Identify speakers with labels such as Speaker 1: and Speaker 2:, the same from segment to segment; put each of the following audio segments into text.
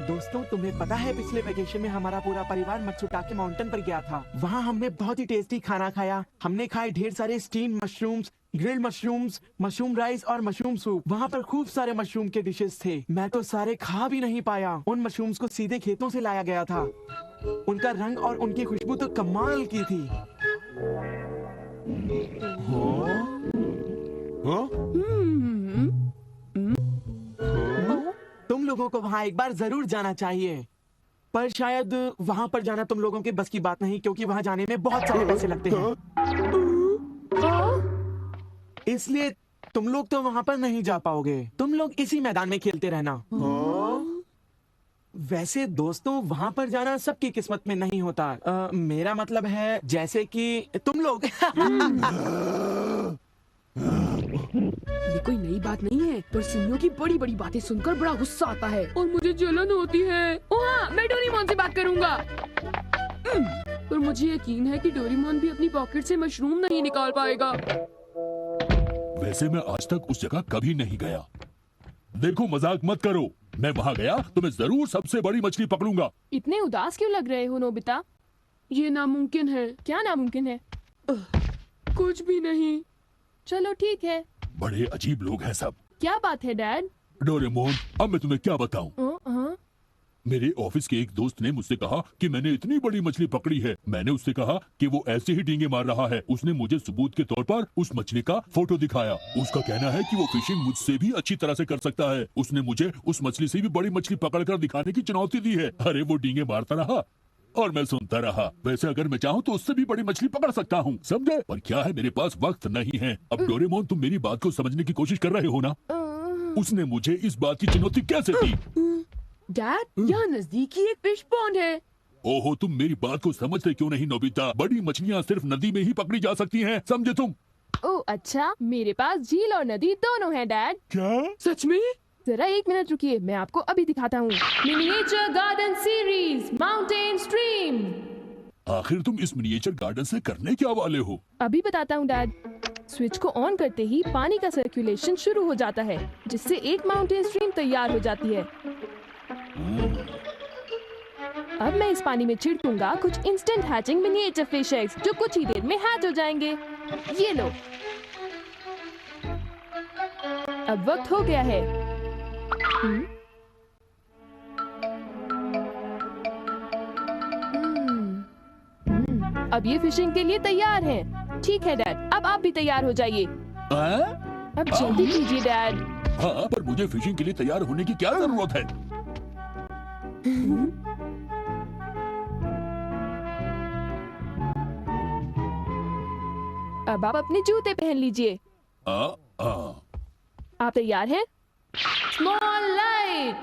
Speaker 1: दोस्तों, तुम्हें पता है पिछले वेकेशन में हमारा पूरा परिवार मत्सुटाके माउंटेन पर गया था। वहाँ हमने बहुत ही टेस्टी खाना खाया। हमने खाए ढेर सारे steam mushrooms, grilled mushrooms, mushroom rice और मशरूम सूप। वहाँ पर खूब सारे मशरूम के डिशेस थे। मैं तो सारे खा भी नहीं पाया। उन मशरूम्स को सीधे खेतों से लाया गया था। उनका रंग और उनकी खुशबू तो कमाल की थी। तुम लोगों को वहाँ एक बार जरूर जाना चाहिए, पर शायद वहाँ पर जाना तुम लोगों के बस की बात नहीं, क्योंकि वहाँ जाने में बहुत सारे पैसे लगते हैं। इसलिए तुम लोग तो वहाँ पर नहीं जा पाओगे। तुम लोग इसी मैदान में खेलते रहना। वैसे दोस्तों, वहाँ पर जाना सबकी किस्मत में नहीं होता। मेरा मतलब है जैसे कि तुम लोग।
Speaker 2: ये कोई नई बात नहीं है, पर सुनियो की बड़ी बड़ी बातें सुनकर बड़ा गुस्सा आता है और मुझे जलन होती है। ओह हाँ, मैं डोरेमोन से बात करूंगा। पर मुझे यकीन है कि डोरेमोन भी अपनी पॉकेट से मशरूम नहीं निकाल पाएगा।
Speaker 3: वैसे मैं आज तक उस जगह कभी नहीं गया। देखो, मजाक मत करो। मैं वहाँ गया तो मैं जरूर सबसे बड़ी मछली पकड़ूंगा।
Speaker 2: इतने उदास क्यों लग रहे हो नोबिता? ये नामुमकिन है। क्या नामुमकिन है? कुछ भी नहीं। चलो ठीक है।
Speaker 3: बड़े अजीब लोग हैं सब।
Speaker 2: क्या बात है डैड?
Speaker 3: डोरेमोन, अब मैं तुम्हें क्या बताऊं? मेरे ऑफिस के एक दोस्त ने मुझसे कहा कि मैंने इतनी बड़ी मछली पकड़ी है। मैंने उससे कहा कि वो ऐसे ही डींगे मार रहा है। उसने मुझे सबूत के तौर पर उस मछली का फोटो दिखाया। उसका कहना है कि वो फिशिंग मुझसे भी अच्छी तरह से कर सकता है। उसने मुझे उस मछली से भी बड़ी मछली पकड़कर दिखाने की चुनौती दी है। अरे वो डींगे मारता रहा और मैं सुनता रहा। वैसे अगर मैं चाहूँ तो उससे भी बड़ी मछली पकड़ सकता हूँ, समझे? पर क्या है, मेरे पास वक्त नहीं है। अब डोरेमोन, तुम मेरी बात को समझने की कोशिश कर रहे हो ना? उसने मुझे इस बात की चुनौती कैसे दी?
Speaker 2: डैड, यहाँ नजदीक ही एक फिश पॉन्ड है।
Speaker 3: ओहो, तुम मेरी बात को समझते क्यों नहीं नोबिता? बड़ी मछलियाँ सिर्फ नदी में ही पकड़ी जा सकती हैं, समझे तुम?
Speaker 2: ओह अच्छा, मेरे पास झील और नदी दोनों हैं डैड।
Speaker 3: क्या?
Speaker 2: सच में? जरा एक मिनट रुकिए, मैं आपको अभी दिखाता हूँ। Miniature garden series mountain stream.
Speaker 3: आखिर तुम इस मिनिएचर गार्डन से करने क्या वाले हो?
Speaker 2: अभी बताता हूँ डैड। स्विच को ऑन करते ही पानी का सर्कुलेशन शुरू हो जाता है, जिससे एक माउंटेन स्ट्रीम तैयार हो जाती है। अब मैं इस पानी में छिड़कूंगा कुछ instant hatching miniature fish eggs, जो कुछ ही देर में हैच हो जाएंगे। ये लो। अब वक्त हो गया है। अब ये फिशिंग के लिए तैयार हैं। ठीक है डैड, अब आप भी तैयार हो जाइए। अब जल्दी कीजिए डैड।
Speaker 3: हाँ, पर मुझे फिशिंग के लिए तैयार होने की क्या जरूरत है?
Speaker 2: अब आप अपने जूते पहन लीजिए। आप तैयार हैं? Small light.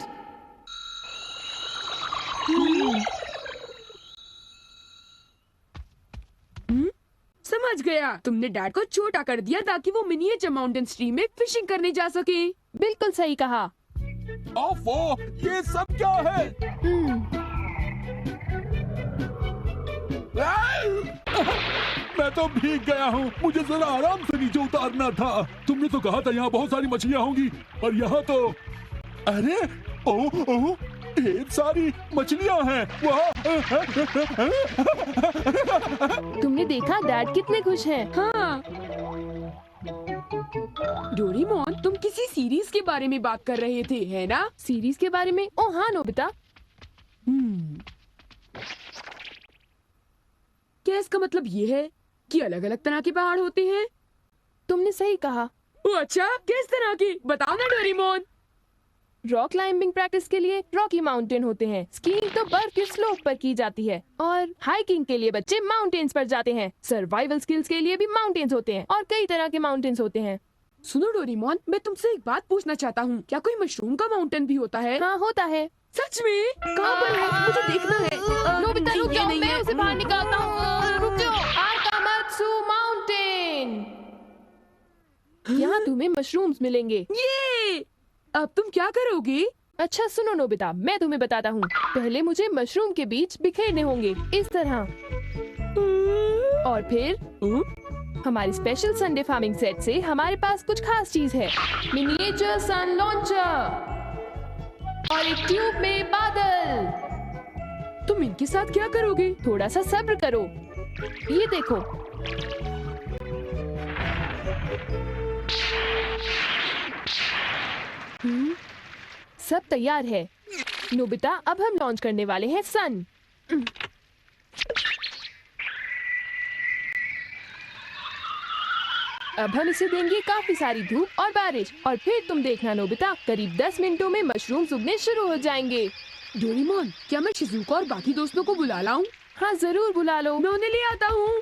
Speaker 2: समझ गया, तुमने डैड को छोटा कर दिया ताकि वो मिनिएचर माउंटेन स्ट्रीम में फिशिंग करने जा सके। बिल्कुल सही कहा।
Speaker 3: ओफो, ये सब क्या है? मैं तो भीग गया हूँ। मुझे जरा आराम से नीचे उतारना था। तुमने तो कहा था यहाँ बहुत सारी मछलियाँ होंगी, और यहाँ तो अरे ओह, ढेर सारी मछलियाँ हैं।
Speaker 2: तुमने देखा डैड कितने खुश हैं? हाँ। डोरेमोन, तुम किसी सीरीज के बारे में बात कर रहे थे, है ना? सीरीज के बारे में? ओह हाँ नोबिता। क्या इसका मतलब ये है कि अलग अलग तरह के पहाड़ होते हैं? तुमने सही कहा। ओह अच्छा, किस तरह की? बताओ ना डोरेमोन। रॉक क्लाइंबिंग प्रैक्टिस के लिए रॉकी माउंटेन होते हैं। स्कीइंग तो बर्फ की स्लोप पर की जाती है, और हाइकिंग के लिए बच्चे माउंटेन्स पर जाते हैं। सर्वाइवल स्किल्स के लिए भी माउंटेन्स होते हैं, और कई तरह के माउंटेन्स होते हैं। सुनो डोरेमोन, मैं तुमसे एक बात पूछना चाहता हूँ। क्या कोई मशरूम का माउंटेन भी होता है? हाँ होता है। सच में? कहाँ पर है? मुझे देखना है। नोबिता रुक जाओ, मैं उसे बाहर निकालता हूँ। रुक जाओ। आकामात्सु माउंटेन। यहाँ तुम्हें मशरूम्स मिलेंगे। ये अब तुम क्या करोगे? अच्छा सुनो नोबिता, मैं तुम्हें बताता हूँ। पहले मुझे मशरूम के बीज बिखेरने होंगे, इस तरह। और फिर हमारे स्पेशल संडे फार्मिंग सेट से हमारे पास कुछ खास चीज है। मिनिएचर सन लॉन्चर और एक ट्यूब में बादल। तुम इनके साथ क्या करोगे? थोड़ा सा सब्र करो। ये देखो। सब तैयार है। नोबिता, अब हम लॉन्च करने वाले हैं सन। अब हम इसे देंगे काफी सारी धूप और बारिश, और फिर तुम देखना नोबिता, करीब 10 मिनटों में मशरूम्स उगने शुरू हो जाएंगे।
Speaker 4: डोरेमोन, क्या मैं शिजुका और बाकी दोस्तों को बुला लाऊं?
Speaker 2: हाँ जरूर बुला लो,
Speaker 4: मैं उन्हें ले आता हूँ।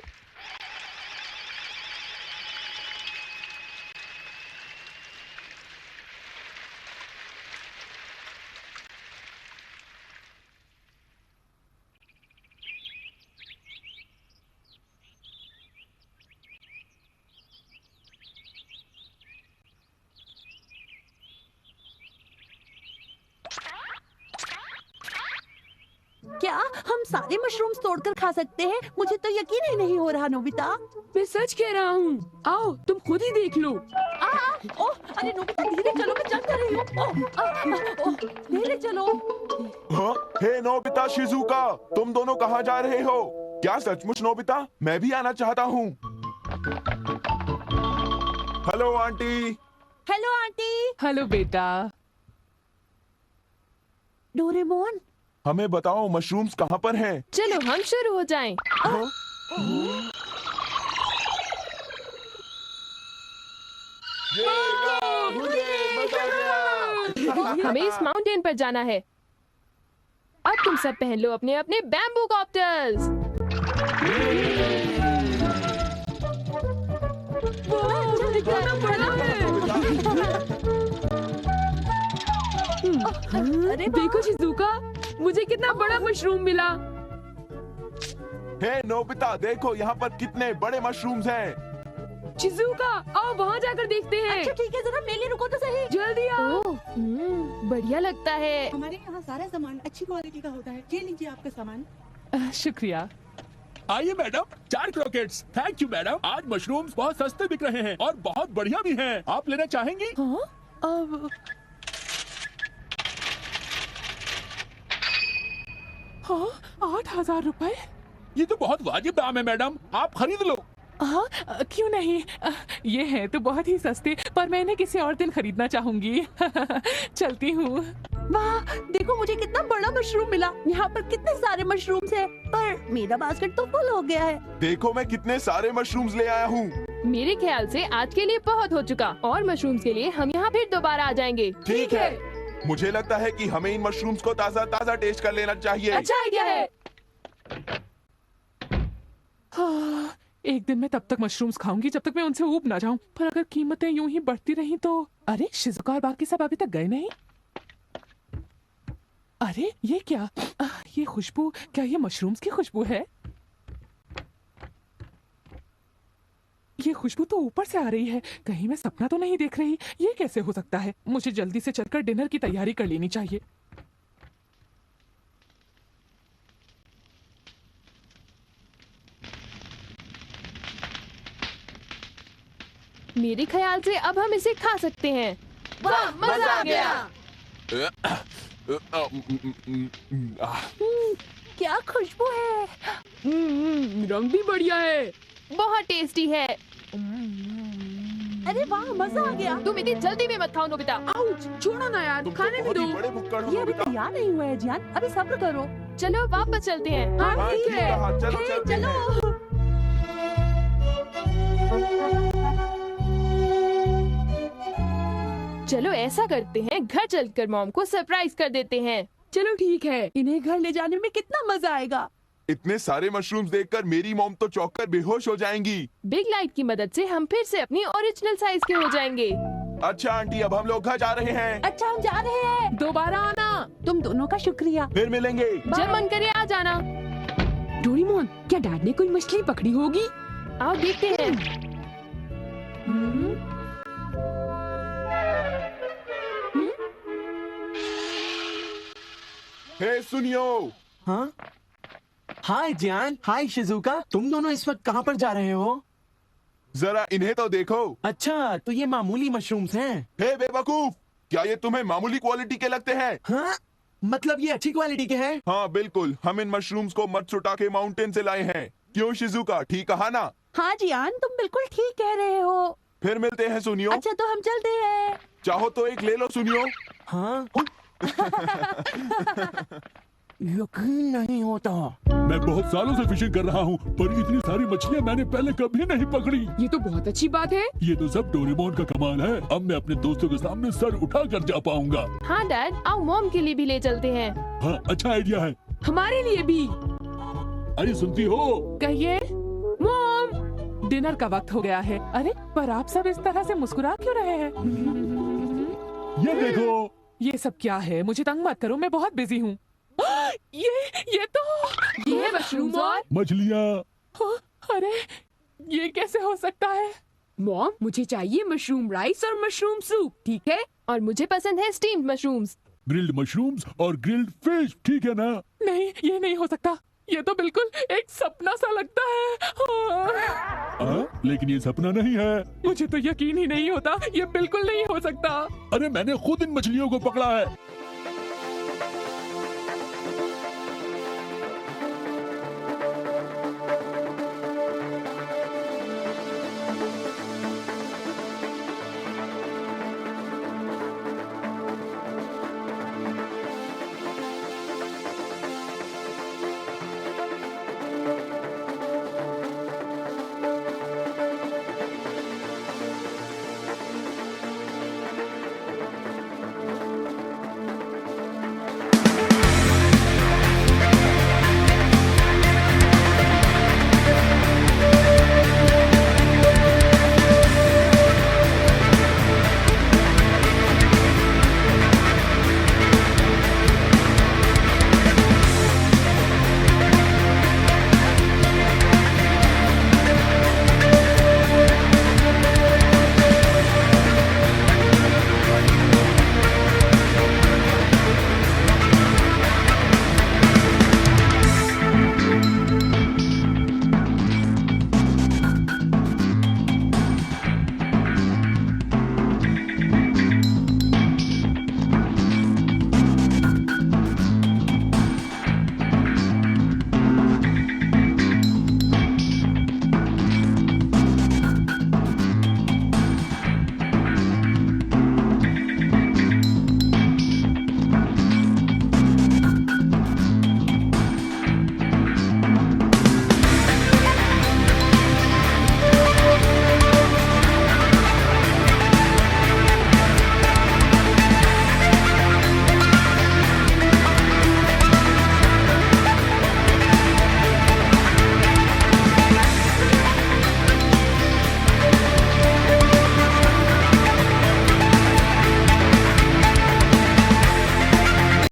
Speaker 5: क्या हम सारे मशरूम्स तोड़कर खा सकते हैं? मुझे तो यकीन ही नहीं हो रहा नोबिता।
Speaker 4: मैं सच कह रहा हूँ। आओ तुम खुद ही देख लो।
Speaker 5: ओह, अरे नोबिता धीरे चलो, मैं चल रही हूँ। धीरे चलो।
Speaker 6: हाँ? हे नोबिता, शिजुका, तुम दोनों कहाँ जा रहे हो? क्या सचमुच नोबिता? मैं भी आना चाहता हूँ। Hello aunty.
Speaker 5: Hello aunty.
Speaker 4: Hello बेटा।
Speaker 5: डोरेमोन,
Speaker 6: हमें बताओ मशरूम्स कहाँ पर हैं?
Speaker 2: चलो हम शुरू हो जाएं।
Speaker 6: हाँ?
Speaker 2: हमें इस माउंटेन पर जाना है। अब तुम सब पहन लो अपने अपने बैम्बू कॉप्टर्स।
Speaker 5: अरे
Speaker 4: देखो शिजुका, मुझे कितना बड़ा मशरूम मिला।
Speaker 6: हे नोबिता, देखो यहाँ पर कितने बड़े मशरूम्स हैं।
Speaker 4: शिजुका, आओ वहाँ जाकर देखते हैं।
Speaker 5: अच्छा ठीक है, जरा मेरे लिए रुको तो सही।
Speaker 4: जल्दी आओ।
Speaker 2: बढ़िया लगता है।
Speaker 7: हमारे यहाँ सारा सामान अच्छी क्वालिटी का होता है। ये लीजिए आपका सामान।
Speaker 4: शुक्रिया।
Speaker 3: आइए madam, 4 croquettes. Thank you madam. आज मशरूम्स बहुत सस्ते बिक रहे हैं और बहुत बढ़िया भी हैं। आप लेना चाहेंगी?
Speaker 4: हाँ? अब हाँ, 8,000 रुपए।
Speaker 3: ये तो बहुत वाजिब दाम है मैडम, आप खरीद लो।
Speaker 4: हाँ, क्यों नहीं। ये है तो बहुत ही सस्ते, पर मैं इन्हें किसी और दिन खरीदना चाहूंगी। चलती हूँ।
Speaker 5: वाह, देखो मुझे कितना बड़ा मशरूम मिला। यहाँ पर कितने सारे मशरूम्स हैं, पर मेरा बास्केट तो फुल हो गया है।
Speaker 6: देखो मैं कितने सारे मशरूम्स ले आया हूँ।
Speaker 2: मेरे ख्याल से आज के लिए बहुत हो चुका, और मशरूम्स के लिए हम यहाँ फिर दोबारा आ जाएंगे।
Speaker 6: ठीक है। मुझे लगता है कि हमें इन मशरूम्स को ताज़ा ताज़ा टेस्ट कर लेना चाहिए।
Speaker 2: अच्छा आइडिया है।
Speaker 4: हाँ, एक दिन मैं तब तक मशरूम्स खाऊंगी जब तक मैं उनसे ऊब ना जाऊं। पर अगर कीमतें यूं ही बढ़ती रहीं तो। अरे शिजुका और बाकी सब अभी तक गए नहीं। अरे ये क्या? ये खुशबू, क्या ये मशरूम्स की खुशबू है? ये खुशबू तो ऊपर से आ रही है। कहीं मैं सपना तो नहीं देख रही? ये कैसे हो सकता है? मुझे जल्दी से चलकर डिनर की तैयारी कर लेनी चाहिए।
Speaker 2: मेरे ख्याल से अब हम इसे खा सकते हैं। वाह, मजा आ गया।
Speaker 5: क्या खुशबू है।
Speaker 4: रंग भी बढ़िया है।
Speaker 2: बहुत टेस्टी है।
Speaker 5: अरे वाह, मजा आ गया।
Speaker 2: तुम इतनी जल्दी में मत खाओ नोबिता।
Speaker 4: आउच, छोड़ो ना यार,
Speaker 6: तुम तो
Speaker 4: खाने भी
Speaker 6: बहुत ही
Speaker 4: दो।
Speaker 6: बड़े भुक्कड़ हो
Speaker 5: ये अभी
Speaker 6: नोबिता।
Speaker 5: तैयार नहीं हुआ है जियान, अभी सब्र करो।
Speaker 2: चलो वापस चलते हैं।
Speaker 4: हाँ
Speaker 6: हाँ,
Speaker 4: ठीक
Speaker 6: ठीक
Speaker 4: है।
Speaker 6: कहा, चलो
Speaker 5: हे,
Speaker 6: चलते हैं।
Speaker 5: चलो।
Speaker 2: चलो ऐसा करते हैं, घर चलकर मॉम को सरप्राइज कर देते हैं।
Speaker 4: चलो ठीक है।
Speaker 5: इन्हें घर ले जाने में कितना मजा आएगा।
Speaker 6: इतने सारे मशरूम्स देखकर मेरी मॉम तो चौंक कर बेहोश हो जाएंगी।
Speaker 2: बिग लाइट की मदद से हम फिर से अपनी ओरिजिनल साइज के हो जाएंगे।
Speaker 6: अच्छा आंटी, अब हम लोग घर जा रहे हैं।
Speaker 5: अच्छा हम जा रहे हैं।
Speaker 4: दोबारा आना।
Speaker 5: तुम दोनों का शुक्रिया।
Speaker 6: फिर मिलेंगे।
Speaker 2: जब मन करे आ जाना।
Speaker 4: डोरेमोन, क्या डैड ने कोई मछली पकड़ी होगी?
Speaker 2: आओ देखते हैं।
Speaker 6: हे सुनियो,
Speaker 1: हाँ, हाय जियान, हाय शिजुका, तुम दोनों इस वक्त कहाँ पर जा रहे हो?
Speaker 6: जरा इन्हें तो देखो।
Speaker 1: अच्छा, तो ये मामूली मशरूम्स हैं।
Speaker 6: हे बेवकूफ, क्या ये तुम्हें मामूली क्वालिटी के लगते हैं?
Speaker 1: हाँ, मतलब ये अच्छी क्वालिटी के हैं?
Speaker 6: हाँ बिल्कुल, हम इन मशरूम्स को मत्सुटाके माउंटेन से लाए हैं। क्यों शिजुका, ठीक कहा ना?
Speaker 5: हाँ जियान, तुम बिल्कुल ठीक कह रहे हो।
Speaker 6: फिर मिलते हैं सुनियो।
Speaker 5: अच्छा तो हम चलते हैं।
Speaker 6: चाहो तो एक ले लो सुनियो।
Speaker 1: हाँ। यकीन नहीं होता।
Speaker 3: मैं बहुत सालों से फिशिंग कर रहा हूँ, पर इतनी सारी मछलियाँ मैंने पहले कभी नहीं पकड़ी।
Speaker 2: ये तो बहुत अच्छी बात है।
Speaker 3: ये तो सब डोरेमोन का कमाल है। अब मैं अपने दोस्तों के सामने सर उठा कर जा पाऊंगा।
Speaker 2: हाँ डैड, आओ मॉम के लिए भी ले चलते हैं।
Speaker 3: हाँ, अच्छा आइडिया है।
Speaker 2: हमारे लिए भी।
Speaker 3: अरे सुनती हो?
Speaker 4: कहिए।
Speaker 2: मॉम,
Speaker 4: डिनर का वक्त हो गया है। अरे पर आप सब इस तरह से मुस्कुरा क्यों रहे हैं?
Speaker 3: ये देखो।
Speaker 4: ये सब क्या है? मुझे तंग मत करो, मैं बहुत बिजी हूँ। ये तो
Speaker 2: ये है मशरूम और
Speaker 3: मछलियाँ।
Speaker 4: अरे ये कैसे हो सकता है?
Speaker 2: मॉम, मुझे चाहिए मशरूम राइस और मशरूम सूप, ठीक है? और मुझे पसंद है स्टीम्ड मशरूम्स।
Speaker 3: ग्रिल्ड मशरूम्स और ग्रिल्ड फिश, ठीक है ना?
Speaker 4: नहीं, ये नहीं हो सकता। ये तो बिल्कुल एक सपना सा लगता है।
Speaker 3: लेकिन ये सपना नहीं है।
Speaker 4: मुझे तो यकीन ही नहीं होता, ये बिल्कुल नहीं हो सकता।
Speaker 3: अरे मैंने खुद इन मछलियों को पकड़ा है।